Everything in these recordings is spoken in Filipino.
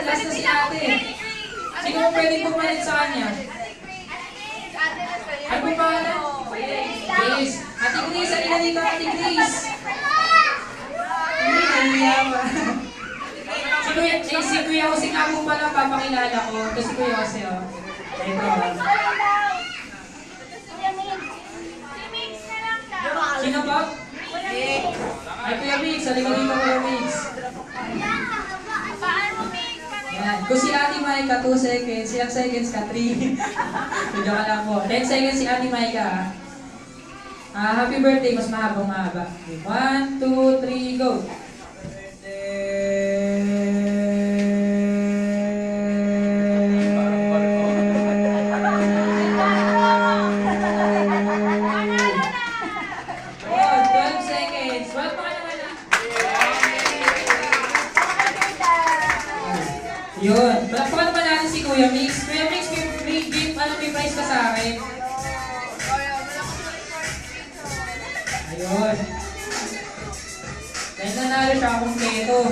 last na si ate. Sino mo pwedeng pumalit sa kanya? Ano po pangalan? Grace. Ate Grace, halika dito, Ate Grace. Hindi, naliyawa. Si Kuya Jose nga po pala, papakilala ko. Ito si Kuya Jose, oh. Ito. Sino po? Ay, Kuya Mix. Halika dito, Kuya Mix. Yan. Kung si Ate Maika, 2 seconds. Ilang seconds ka? 3. Medyo ka lang po. 10 seconds si Ate Maika. Happy birthday. Mas mahaba. 1, 2, 3, go. Yun. Palakpakan naman natin si Kuya Mix. Kuya Mix, may gift, may prize ka sa akin? Ayun. Dahil nanalo siya kompleto.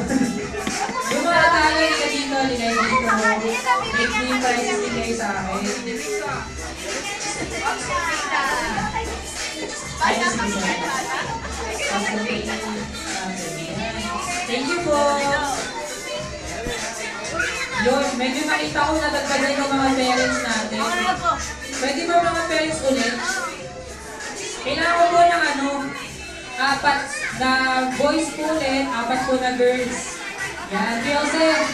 Yung mga natalo, nila dito, nila dito. May prizes din kayo sa akin. Ay, sige. Thank you po. Yun, medyo nakita ko nadagdagan yung mga parents natin. Pwede ba mga parents ulit? Kailangan ko po ng 4 na boys po ulit, 4 po na girls. Yan, Joseph.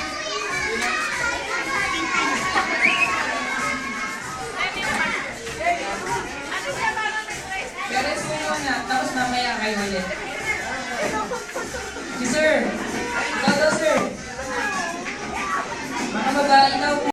Parents po muna, tapos mamaya kayo ulit. Si Sir. Ikaw daw, Sir. Mga babae daw.